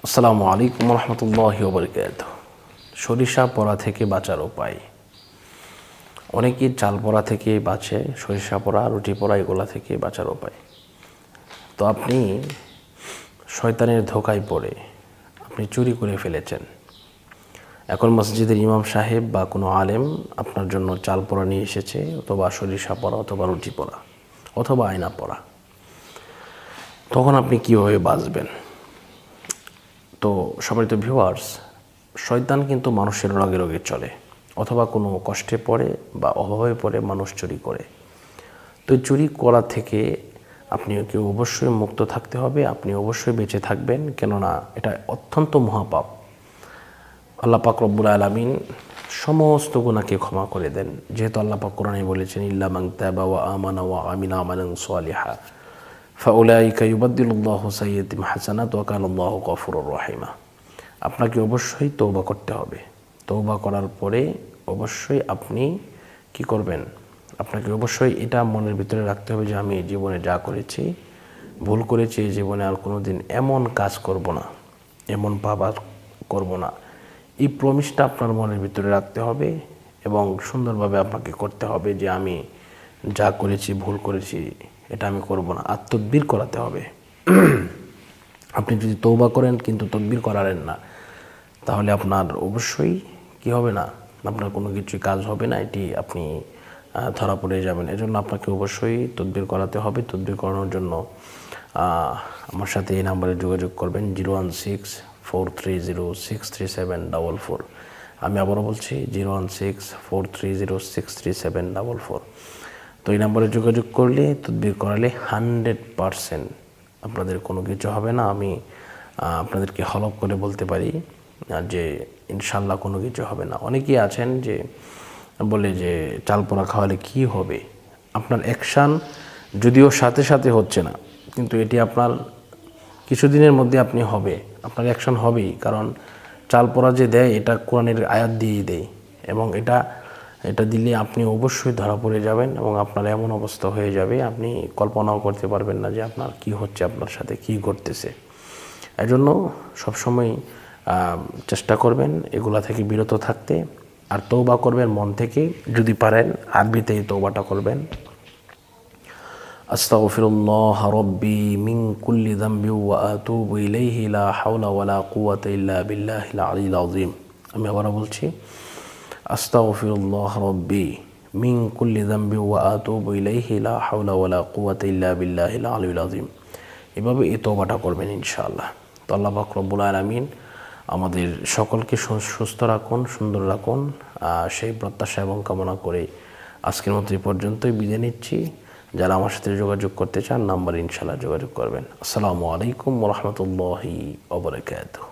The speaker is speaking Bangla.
আসসালামু আলাইকুম রহমতুল্লাহি ওয়া বারাকাতুহু। সরিষা পোড়া থেকে বাঁচার উপায়। অনেকেই চাল পোড়া থেকে বাঁচে, সরিষা পোড়া, রুটি পোড়া এগুলা থেকে বাঁচার উপায়। তো আপনি শয়তানের ধোকায় পড়ে আপনি চুরি করে ফেলেছেন। এখন মসজিদের ইমাম সাহেব বা কোনো আলেম আপনার জন্য চাল পোড়া নিয়ে এসেছে, অথবা সরিষা পোড়া, অথবা রুটি পোড়া, অথবা আয়না পোড়া। তখন আপনি কীভাবে বাঁচবেন? তো সম্মানিত ভিউয়ার্স, শয়তান কিন্তু মানুষের রগে রগে চলে, অথবা কোনো কষ্টে পড়ে বা অভাবে পড়ে মানুষ চুরি করে। তো চুরি করা থেকে আপনাকে অবশ্যই মুক্ত থাকতে হবে, আপনি অবশ্যই বেঁচে থাকবেন, কেননা এটা অত্যন্ত মহাপাপ। আল্লাহ পাক রব্বুল আলামিন সমস্ত গুনাহকে ক্ষমা করে দেন, যেহেতু আল্লাহ পাক কোরআনে বলেছেন ইল্লা মান তাবা ওয়া আমানা ওয়া আমিলা আমালান সালিহা ফাউলাইকা ইউবাদদিলুল্লাহু সাইয়্যাতিহিম হাসানাত ওয়া কানা আল্লাহু গফুরুর রহিমা। আপনাকে অবশ্যই তওবা করতে হবে। তওবা করার পরে অবশ্যই আপনি কি করবেন? আপনাকে অবশ্যই এটা মনের ভিতরে রাখতে হবে যে আমি জীবনে যা করেছি, ভুল করেছি, এই জীবনে আর কোনোদিন এমন কাজ করব না, এমন পাপ আর করব না। এই প্রমিসটা আপনার মনের ভিতরে রাখতে হবে এবং সুন্দরভাবে আপনাকে করতে হবে যে আমি যা করেছি, ভুল করেছি, এটা আমি করব না। আর তদবির করাতে হবে। আপনি যদি তওবা করেন কিন্তু তদবির করালেন না, তাহলে আপনার অবশ্যই কি হবে না, আপনার কোনো কিছুই কাজ হবে না, এটি আপনি ধরা পড়ে যাবেন। এজন্য আপনাকে অবশ্যই তদবির করাতে হবে। তদবির করানোর জন্য আমার সাথে এই নাম্বারে যোগাযোগ করবেন 016-430-63744। আমি আবারও বলছি 016-430-63744। তো এই নাম্বারে যোগাযোগ করলে, তদবির করালে 100% আপনাদের কোনো কিছু হবে না। আমি আপনাদেরকে হলফ করে বলতে পারি যে ইনশাল্লাহ কোনো কিছু হবে না। অনেকেই আছেন যে বলে যে চাল পোড়া খাওয়ালে কি হবে। আপনার অ্যাকশান যদিও সাথে সাথে হচ্ছে না, কিন্তু এটি আপনার কিছুদিনের মধ্যে আপনি হবে, আপনার অ্যাকশান হবেই। কারণ চাল পোড়া যে দেয় এটা কোরআনের আয়াত দিয়েই দেয়, এবং এটা দিলে আপনি অবশ্যই ধরা পড়ে যাবেন এবং আপনার এমন অবস্থা হয়ে যাবে আপনি কল্পনাও করতে পারবেন না যে আপনার কি হচ্ছে, আপনার সাথে কি ঘটতেছে। এজন্য সবসময় চেষ্টা করবেন এগুলা থেকে বিরত থাকতে, আর তওবা করবেন মন থেকে। যদি পারেন আরবিতেই তওবাটা করবেন, আস্তাগফিরুল্লাহ রাব্বি মিন কুল্লি যামবি ওয়া আতুবু ইলাইহি লা হাওলা ওয়ালা কুওয়াতা ইল্লা বিল্লাহিল আলিয়্যিল আযীম। আমি আবার বলছি, আস্তাগফিরুল্লাহ রাব্বি মিন কুল্লি যামবি ওয়া আতুবু ইলাইহি লা হাওলা ওয়ালা কুওয়াতা ইল্লা বিল্লাহিল আলিয়্যিল আযীম। এভাবে এই তওবাটা করবেন ইনশাআল্লাহ। তো আল্লাহ পাক রব্বুল আলামিন আমাদের সকলকে সুস্থ রাখুন, সুন্দর রাখুন, সেই প্রত্যাশা এবং কামনা করে আজকের মতো এই পর্যন্তই বিদায় নিচ্ছি। যারা আমার সাথে যোগাযোগ করতে চান নাম্বার ইনশাআল্লাহ যোগাযোগ করবেন। আসসালামু আলাইকুম ওয়া রাহমাতুল্লাহি ওয়া বারাকাতুহু।